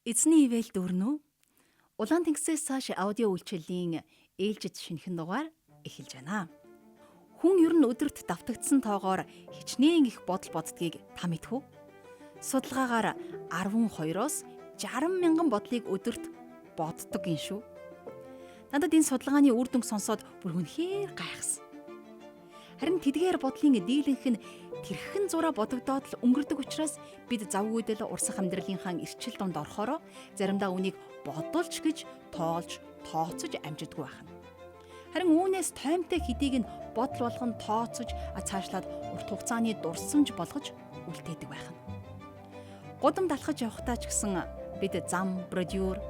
Эзний ивэл дүүрнүү. Улаан тэнгисээс цааш аудио үйлчиллийн ээлжид шинэхэн дугаар эхэлж байна. Хүн ер нь өдөрт давтагдсан тоогоор хичнээн их бодол боддгийг та мэдэх үү? Судалгаагаар 12-оос 60 мянган бодлыг өдөрт боддог юм шүү. Надад энэ судалгааны үр дүнг сонсоод бүр үнэхээр гайхсан. Харин тэдгээр бодлын дийлэнх нь тэрхэн зураа бодогдоод л өнгөрдөг учраас бид завгүйдэл урсах амьдралынхаа эрчил донд орохороо заримдаа үнийг бодолч гэж тоолж тооцож амжидгүй байна. Харин үүнээс тоймтой хэдийг нь бодол болгон тооцож цаашлаад урт хугацааны дурсамж болгож үлдээдэг байна. Гудам далхаж явахдаа ч гэсэн бид зам, бродюр,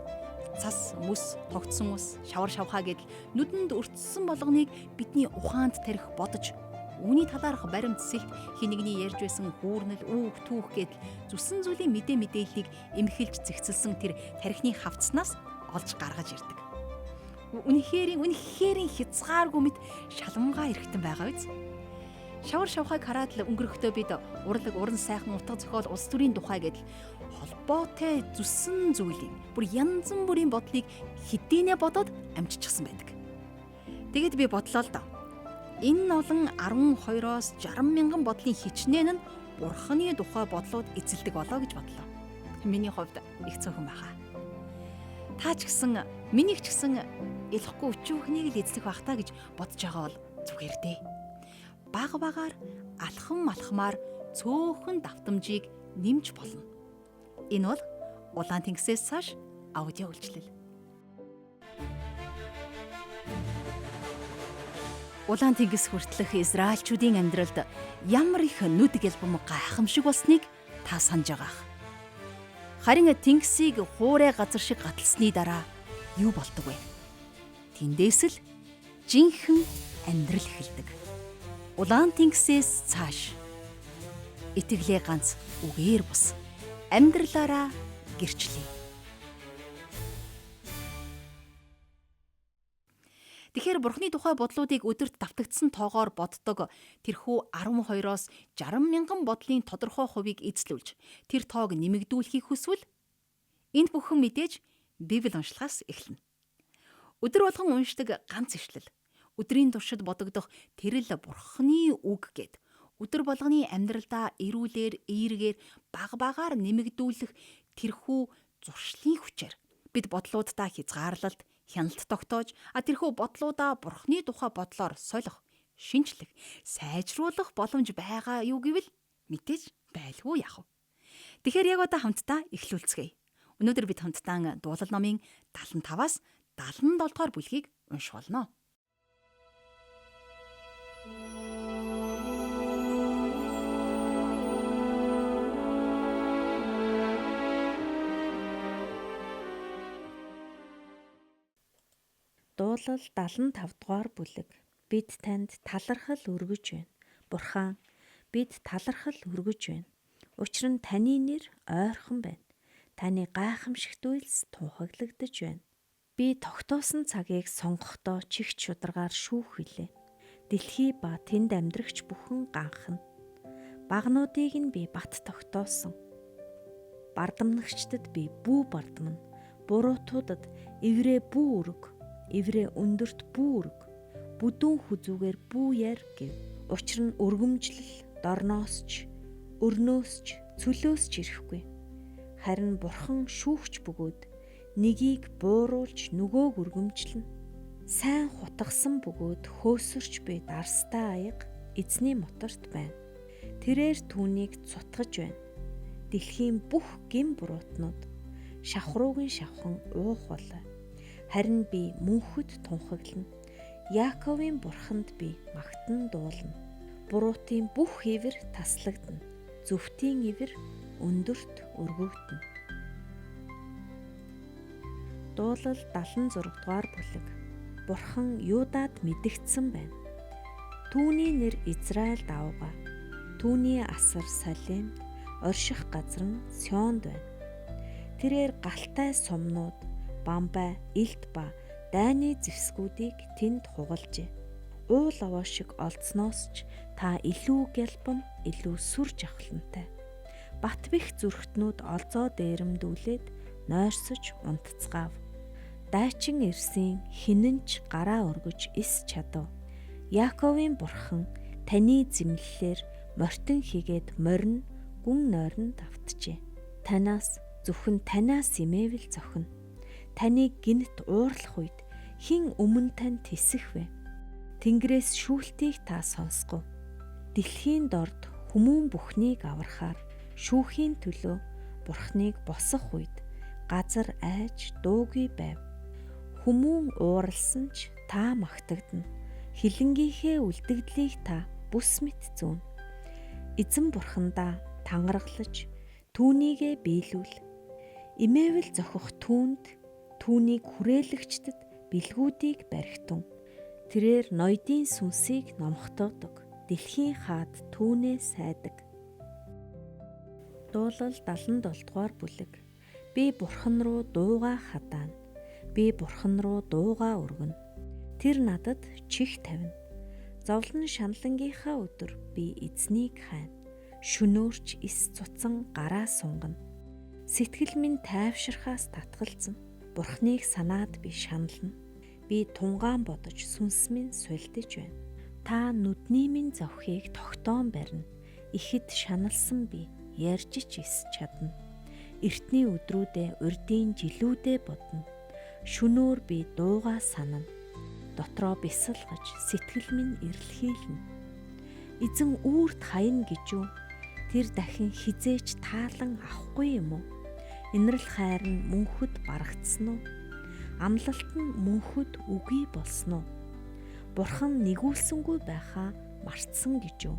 цас, мөс, тогтсон ус, шавар шавхаа гэдэл нүдэнд өртсөн болгоныг бидний ухаанд тарих бодож үүний талаарх баримт сэлт хинэгний ярьж байсан хүүрнэл, үүх, түүх гэдэл зүсэн зүйлийн мэдээллийг эмхэлж зэгцэлсэн тэр тарихны хавцснаас олж гаргаж ирдэг. Үнэхээр хязгааргүй мэт шалмгаа эргэтэн байгаа биз? Шавар шавхайг хараад л өнгөрөхдөө бид урлаг, уран сайхан, утга зохиол, улс төрийн тухай гэдэл холбоотой зүсэн зүйлийн бүр янз бүрийн бодлыг хэдийнэ бодоод амжчихсан байдаг. Тэгэд би бодлоо л доо. Энэ олон 12-оос 60 мянган бодлын хичнээн нь Бурханы тухай бодлууд эзэлдэг болоо гэж бодлоо. Миний хувьд их цөөхөн байгаа. Та ч гэсэн минийх ч гэсэн ялахгүй өчүүхнийг л эзлэх бах таа гэж бодож байгаа бол зүгээр дээ. Баг багаар алхамаар цөөхөн давтамжийг нэмж болно. Энэ бол улаан тэнгисээс цааш аудио үйлчилэл. Улаан тэнгис хүртэлх Израильчүүдийн амьдралд ямар их нүд гэлбэм гайхамшиг болсныг та санаж байгаах. Харин тэнгисийг хуурай газар шиг гаталсны дараа юу болдог вэ? Тэндээс л жинхэнэ амьдрал эхэлдэг. Улаан тэнгисээс цааш итгэлээ ганц үгээр бус амьдралаараа гэрчлэе. Тэгэхээр Бурхны тухай бодлуудыг өдөрт давтагдсан тоогоор боддог тэрхүү 12-оос 60 мянган бодлын тодорхой хувийг эзлүүлж тэр тоог нэмэгдүүлэхийг хүсвэл энд бүхэн мэдээж Библи уншлахаас эхэлнэ. Өдөр болгон уншдаг ганц ишлэл, өдрийн туршид бодогдох тэр л Бурхны үг гэд өдөр болгоны амьдралдаа эрүүлэр, эергээр баг багаар нэмэгдүүлэх тэрхүү зуршлын хүчээр бид бодлуудаа хязгаарлалт, хяналт тогтоож, тэрхүү бодлуудаа Бурхны тухай бодлоор солих, шинжлэх, сайжруулах боломж байгаа юу гэвэл мэдээж байлгүй яах вэ? Тэгэхээр яг одоо хамтдаа эхлүүлцгээе. Өнөөдөр бид хамтдаа дуулал номын 75-аас 77 дугаар бүлгийг унших болно. Дуулал 75 дугаар бүлэг. Бид танд талархал өргөж байна. Бурхан, бид талархал өргөж байна. Учир нь таны нэр ойрхон байна. Таны гайхамшигт үйлс тунхаглагдаж байна. Би тогтоосон цагийг сонгохдоо чихч шударгаар шүүх билээ. Дэлхий ба тэнд амьдрагч бүхэн ганхна. Багнуудыг нь би бат тогтоосон. Бардамнагчдад би бүү бардамна. Буруутуудад эврээ бүү өрг. Эврээ өндөрт бүү өрг, бүдүүн хүзүүгээр бүү яар гэв. Учир нь өргөмжлөл, дорноосч, өрнөөсч, цөлөөсч ирэхгүй. Харин Бурхан шүүгч бөгөөд нэгийг бууруулж нөгөөг өргөмжлөнө. Сайн хутгасан бөгөөд хөөсөрч буй дарстай аяга эзний моторт байна. Тэрээр түүнийг цутгаж байна. Дэлхийн бүх гин буруутнууд шавхруугийн шавхан уух болоо. Харин би мөнхөд тунхаглана. Яаковын Бурханд би магтан дуулна. Буруутын бүх ивэр таслагдана. Зөвхтийн ивэр өндөрт өргөгдөнө. Дуулал 76 дугаар бүлэг. Бурхан Юдад мэдэгдсэн байна. Түүний нэр Израиль давга. Түүний асар Салемд, орших газар нь Сионд байна. Тэрээр галтай сумнууд, Бамбай, Илт ба дайны зэвсгүүдийг тэнд хугалжээ. Уул овоо шиг олдсноос ч та илүү гялбам, илүү сүр жавхлантай. Бат бэх зүрхтнүүд олзоо дээрэмдүүлээд нойрсож унтцгаав. Дайчин ирсэн хинэнч гараа өргөж эс чадав. Яаковын бурхан таны зэмлэлээр мортон хийгээд морин гүн нойрон давтжээ. Танаас зөвхөн танаас имээвэл зохино. Таныг гинт уурлах үед хэн өмнө тань тисэх вэ? Тэнгэрээс шүүлтийг та сонсгов. Дэлхийн дорд хүмүүн бүхнийг аврахаар шүүхийн төлөө бурхныг босох үед газар айж дуугүй байв. Хүмүүн ууралсан ч та магтагдана. Хилэнгийнхээ үлдэгдлийг та бүс мэт зүүн. Эзэн бурхандаа тангаргалж түүнийгээ биелүүл. Имээвэл зохих түүнд түүнийг хүрээлэгчдэд бэлгүүдийг баригтун. Тэрээр ноёдын сүнсийг номхотоодог. Дэлхийн хаад түүнээ сайдаг. Дуулал 77 дугаар бүлэг. Би бурхан руу дуугаа хадаана. Би бурхан руу дуугаа өргөнө. Тэр надад чих тавина. Зовлон шаналнгийнхаа өдөр би эзнийг хайна. Шөнөөрч ис цуцсан гараа сунгана. Сэтгэл минь тайвширхаас татгалзсан. Бурхныг санаад би шанална. Би тунгаан бодож сүнс минь сулдиж байна. Та нүдний минь зовхийг тогтоон барина. Ихэд шаналсан би ярьж ч ис чадна. Эртний өдрүүдээ урдын жилүүдээ бодно. Шөнөөр би дуугаа санана. Дотроо бясалгаж сэтгэл минь эрэлхийлнэ. Эзэн үүрт хаяна гэж юу? Тэр дахин хизээч таалан авахгүй юм уу? Инрэл хайр нь мөнхөд барагдсан уу? Амлалт нь мөнхөд үгүй болсон уу? Бурхан нэгүүлсэнгүй байхаа мартсан гэж юу?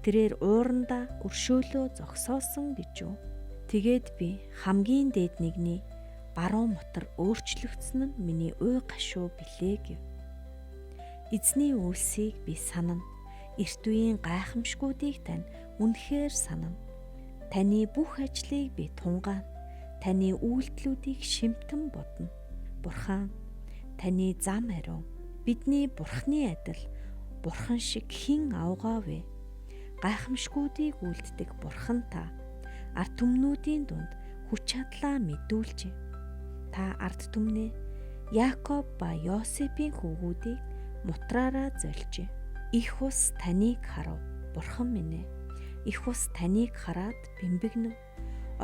Тэрээр уурандаа өршөөлөө зогсоосон гэж юу? Тэгээд би хамгийн дээд нэгний баруун мотор өөрчлөгдсөн нь миний уй гашуу билээ гэв. Эзний үйлсийг би санана. Эрт үеийн гайхамшгуудыг тань үнэхээр санана. Таны бүх ажлыг би тунгаана. Таны үйлдэлүүдийг шимтэн бодно. Бурхан, таны зам ариун. Бидний бурхны адил бурхан шиг хэн авгаа вэ? Гайхамшгуудыг үлддэг бурхан та. Ард түмнүүдийн дунд хүч чадлаа мэдүүлжээ. Та ард түмнээ Яаков ба Йосепийн хүүгүүдийг мутраараа зольжээ. Их ус таныг харав, бурхан минь ээ. Их ус таныг хараад бэмбэгнэв.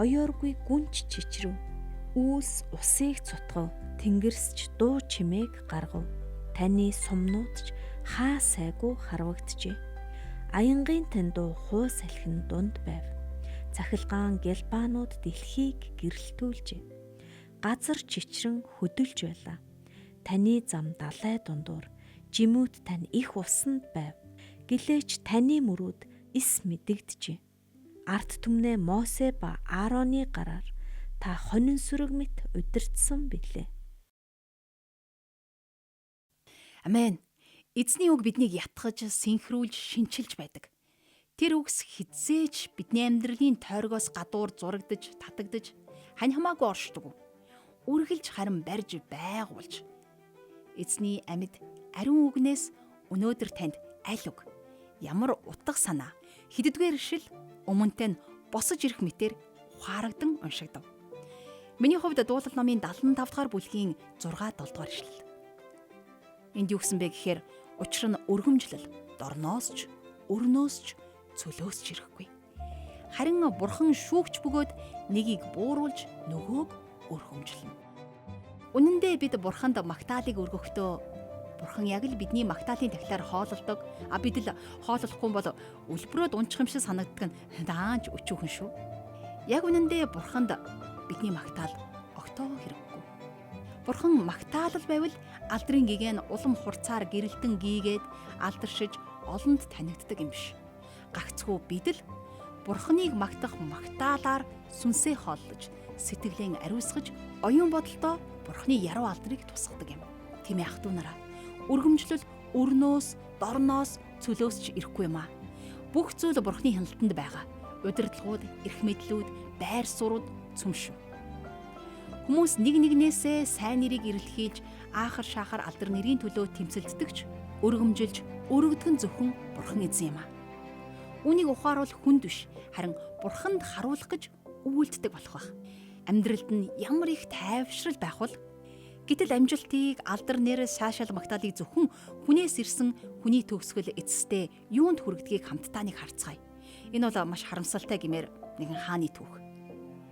Оёоргүй гүнч чичрэв. Үүс усыг цутгав, тэнгэрсч дуу чимээг гаргав. Таны сумнууд ч хаа сайгүй харвагджээ. Аянгийн тань дуу хуу салхин дунд байв. Цахилгаан гэлбаанууд дэлхийг гэрэлтүүлжээ. Газар чичрэн хөдөлж байлаа. Таны зам далай дундуур жимүүд тань их усанд байв. Гэлээч таны мөрүүд эс мэдэгджээ. Ард түмнээ Мосе ба Аароны гараар та хонин сүрэг мэт удирдсан билээ. Амен. Эзний үг биднийг ятгах, синхруулж, шинчилж байдаг. Тэр үгс хизээч бидний амьдралын тойргоос гадуур зурагдж, татагдж, хань хамаагүй оршдог. Үргэлж харин барьж байгуулж. Эзний амьд ариун үгнээс өнөөдөр танд аль үг, ямар утга санаа, хэддгээр шил өмнөд нь босож ирэх мэтээр ухаарагдан уншигдав. Миний хувьд дуулал номын 75 дахь бүлгийн 6-7 дугаар ишлэл. Энд юу гэсэн бэ гэхээр учир нь өргөмжлөл дорноос ч, өрнөөс ч, цөлөөс ч ирэхгүй. Харин бурхан шүүгч бөгөөд нэгийг бууруулж нөгөөг өргөмжлөнө. Үнэн дээр бид бурханд магтаалыг өргөхдөө бурхан яг л бидний магтаалын тахилаар хоололдог. Бид л хооллохгүй бол үлбрөөд унчих юм шиг санагддаг нь даанч өчүүхэн шүү. Яг үнэндээ бурханд бидний магтаал огтоо хэрэггүй. Бурхан магтаалал байвал алдрын гэгээн улам хурцаар гэрэлтэн гийгээд алдаршиж олонд танигддаг юм биш. Гагцхүү бид л бурханыг магтах магтаалаар сүнсээ хооллож, сэтгэлээ ариусгаж, оюун бодолтой бурханы яруу алдрыг тусгадаг юм. Тийм ээ ах トゥ нараа. Өргөмжлөл өрнөөс, дорноос, цөлөөс ч ирэхгүй юм аа. Бүх зүйл бурханы хяналтанд байгаа. Удирдлагууд, эрх мэдлүүд, байр сурууд цөм шүү. Хүмүүс нэг нэгнээсээ сайн нэрийг эрэлхийлж, аахар шаахар алдар нэрийн төлөө тэмцэлддэгч, өргөмжилж, өргөдгөх нь зөвхөн бурхан эзэн юм аа. Үүнийг ухааруул хүнд биш, харин бурханд харуулах гэж үйлддэг болох байх. амьдралд нь ямар их тайвшрал байх бол гэтэл амжилтыг алдар нэр шаашаал магтаалыг зөвхөн хүнээс ирсэн хүний төгсгөл эцэстээ юунд хүргэдгийг хамтдаа нэг харцгаая. Энэ бол маш харамсалтай гэмээр нэгэн хааны түүх.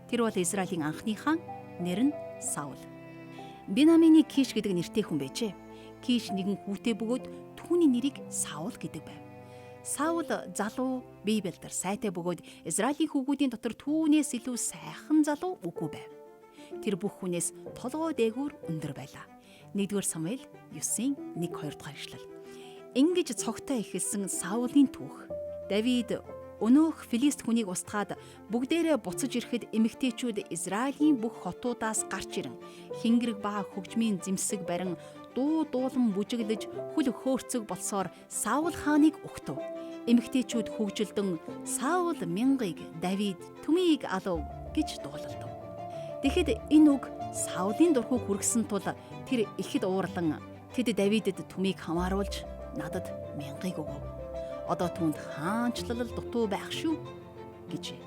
Тэр бол Израилийн анхны хаан, нэр нь Саул. Бенамины Киш гэдэг нэртэй хүн байжээ. Киш нэгэн хүүтэй бөгөөд түүний нэрийг Саул гэдэг байв. Саул залуу, Библиэлд сайтай бөгөөд Израилийн хүүгүүдийн дотор түүнээс илүү сайхан залуу үгүй байв. Тэр бүх хүнээс толгой дээгүүр өндөр байлаа. 1-р Самуэль 9:1-2 дахь ишлэл. Ингэж цогтой эхэлсэн Саулын түүх. Давид өнөөх Филист хүнийг устгаад бүгдээрээ буцаж ирэхэд эмэгтэйчүүд Израилийн бүх хотуудаас гарч ирэн хингэрэг ба хөгжмийн зэмсэг барин дуу дуулан бүжиглэж хүл хөөрцөг болсоор Саул хааныг өгтөв. Эмэгтэйчүүд хөгжилдөн Саул мянгыг Давид түмийг алав гэж дуулалдав. Тэгэхэд энэ үг Саулын дурхуг хүргэсэн тул тэр ихэд уурлан тэд Давидэд түмийг хамааруулж надад мянгыг өгөв. Одоо түүнд хаанчлал дутуу байх шүү гэжээ.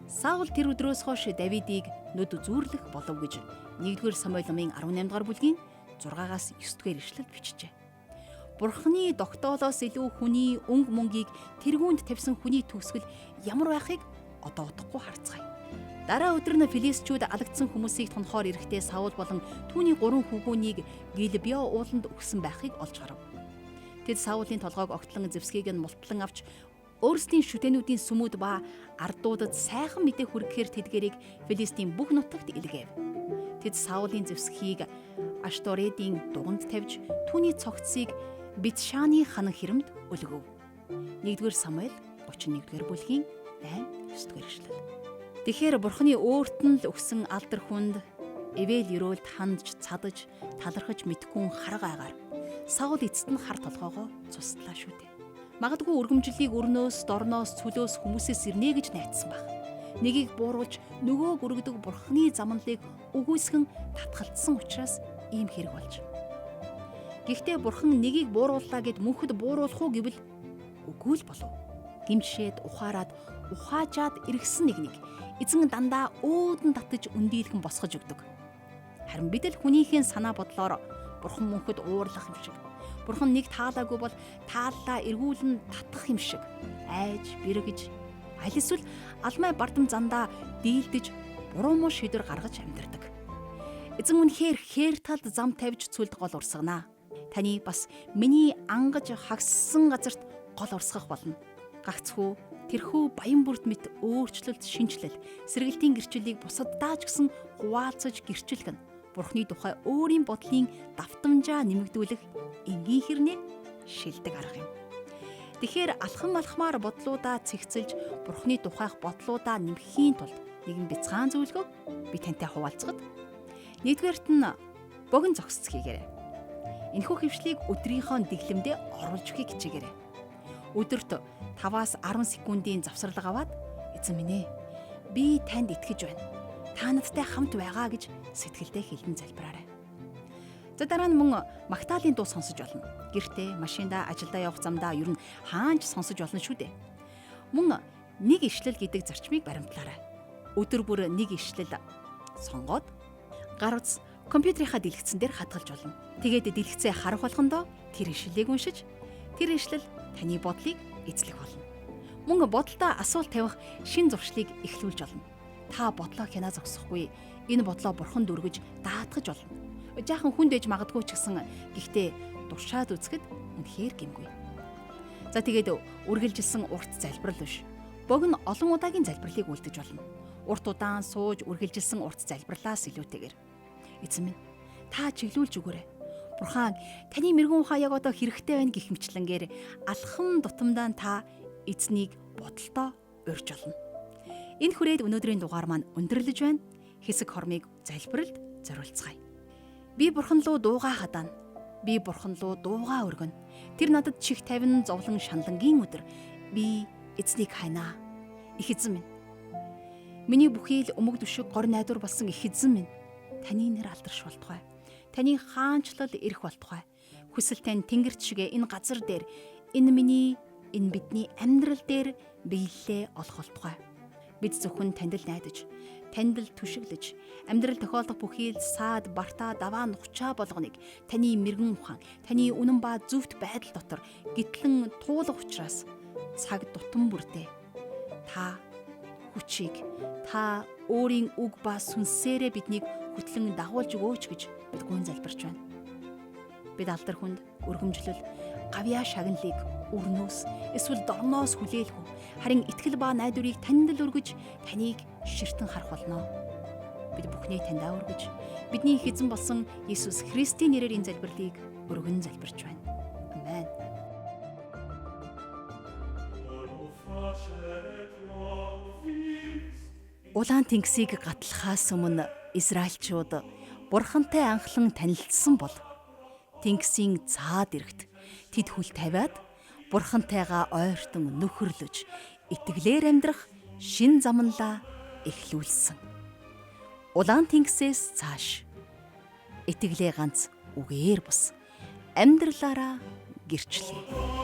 Саул тэр өдрөөс хойш Давидыг нүд зүүрлэх болов гэж 1-р Самуэль номын 18 дугаар бүлгийн 6-аас 9-р ишлэлд бичжээ. Бурхны тогтоолоос илүү хүний өнгө мөнгийг тэргүүнд тавьсан хүний төгсгөл ямар байхыг одоо удахгүй харцгаая. Дараа өдөр нь Филистчүүд алагдсан хүмүүсийг тонхоор ирэхдээ Саул болон түүний 3 хүүгөөнийг Гилбео ууланд өгсөн байхыг олж харав. Тэд Саулын толгойг огтлон зэвсгийг нь мултлан авч өөрсдийн шүтэнүүдийн сүмүүд ба ардуудад сайхан мэдээ хүргэхээр тэдгэрийг Филистийн бүх нутагт илгээв. Тэд Саулын зэвсгийг Ашторидын дуганд тавьж түүний цогцсыг Битшаны хан хэрэмд өлгөв. 1-р Самуэль 31-р бүлгийн 8-9-р ишлэл. Тэгэхээр Бурхны өөрт нь л өгсөн алдар хүнд эвэл өрөөлд хандж цадаж талархаж мэдхүүн харгаагаар Саул эцэст нь хар толгоогоо цуслаа шүү дээ. Магадгүй өргөмжлөлийг өрнөөс, дорноос, цөлөөс хүмүүсээс ирнэ гэж найдсан баг. Нэгийг бууруулж нөгөөг өргөдөг Бурхны замналыг үгүйсгэн татгалцсан учраас ийм хэрэг болж. Гэхдээ Бурхан нэгийг буурууллаа гэд мөнхөд бууруулах уу гэвэл үгүй л болов. Гимшээд ухаарад ухаажаад иргсэн нэг эзэн дандаа өөдөн татаж өндийлхэн босгож өгдөг. Харин бид л хүнийхээ санаа бодлоор Бурхан мөнхөд уурлах юм шиг. Бурхан нэг таалаагүй бол тааллаа эргүүлэн татах юм шиг. Айж, бэргэж, аль эсвэл алмай бардам зандаа дийлдэж, буруу муу шийдвэр гаргаж амьдардаг. Эзэн үнэхээр хээр талд зам тавьж цүлд гол урсгана. Таны бас миний ангаж хагссан газарт гол урсгах болно. Гагцхүү, тэрхүү баян бүрд мэт өөрчлөлт, шинжлэл, сэргэлтийн гэрчлэлийг бусаддаа ч гэсэн хуваалцаж гэрчлэх нь Бурхны тухай өөрийн бодлын давтамжаа нэмэгдүүлэх энгийн хэрнээ шилдэг арга юм. Тэгэхээр алхам алхмаар бодлуудаа цэгцэлж Бурхны тухайх бодлуудаа нэмэхийн тулд нэгэн бяцхан зөвлөгөөг би тантай хуваалцахад 1-р нь богино зогсцгийгээрэй. Энэхүү хөвшлийг өдрийнхөө дэглэмдээ оруулж өгөхийг хичээгээрэй. Өдөрт 5-аас 10 секундын завсралга аваад эзэн минь ээ, би танд итгэж байна. Та надтай хамт байгаа гэж сэтгэлдээ хэлэн залбираарай. За дараа нь мөн магтаалын дуу сонсож болно. Гэртээ, машиндаа, ажилдаа явах замдаа ер нь хаанч сонсож болно шүү дээ. Мөн нэг ишлэл гэдэг зарчмыг баримтлаарай. Өдөр бүр нэг ишлэл сонгоод гар утас компьютерийнхаа дэлгэцэн дээр хадгалж болно. Тэгээд дэлгэцээ харах болгондоо тэр ишлэлийг уншиж, тэр ишлэл таны бодлыг эзлэх болно. Мөн бодолтой асуулт тавих шин зуршлыг эхлүүлж болно. Та бодлоо хянаа зогсохгүй, энэ бодлоо Бурханд өргөж даатгаж болно. Жаахан хүнд ээж магадгүй ч гэсэн гэхдээ туршаад үзэхэд үнэхээр гэмгүй. За тэгээд үргэлжилсэн урт залбирал биш. Богино олон удаагийн залбирлыг үлдэж болно. Урт удаан сууж үргэлжилсэн урт залбирлаас илүүтэйгээр. Эзэн минь, та чиглүүлж өгөөрэй. Бурхан таны мэрэгэн ухаан яг одоо хэрэгтэй байна гэх мэтлэнгээр алхам тутамдаа та эзнийг бодолтой урьж болно. Энэ хүрээд өнөөдрийн дугаар маань өндөрлөж байна. Хэсэг хормыг залбиралд зориулцгаая. Би Бурхан руу дуугаа хадаана. Би Бурхан руу дуугаа өргөнө. Тэр надад чих тавин зовлон шаналнгийн өдөр. Би эзнийг хайнаа. Их эзэн минь. Миний бүхий л өмг дүшиг гор найдвар болсон их эзэн минь. Таны нэр алдарш болтугай. Таны хаанчлал ирэх болтугай. Хүсэл тань тэнгэрч шигэ энэ газар дээр энэ бидний амьдрал дээр биелэлээ олох болтугай. Бид зөвхөн танд л найдаж, таньд л түшиглэж, амьдрал тохиолдох бүхий л саад, бартаа, даваа, нухчаа болгоныг таны мэрэгэн ухаан, таны үнэн ба зөвхт байдал дотор гитлэн туулах учраас цаг тутам бүрдээ та хүчийг, та өөрийн үг ба сүнсээрээ биднийг хөтлөн дагуулж өгөөч гэж бид гуйн залбирч байна. Бид алдар хүнд өргөмжлөл, гавьяа шагналыг өрнөөс эсвэл дорноос хүлээлгүй, харин итгэл ба найдварыг танд л өргөж таныг ширтэн харах болно. Бид бүхнийг таньдаа өргөж, бидний их эзэн болсон Иесус Христийн нэрээр энэ залбирлыг өргөн залбирч байна. Амен. Улаан тэнгисийг гатлахаас өмнө Израильчууд Бурхантай анхлан танилцсан бол тэнгисийн цаад эрэгт тэд хүл тавиад Бурхантайгаа ойртон нөхөрлөж итгэлээр амьдрах шин замнлаа эхлүүлсэн. Улаан тэнгисээс цааш итгэлээ ганц үгээр бус амьдралаараа гэрчлэе.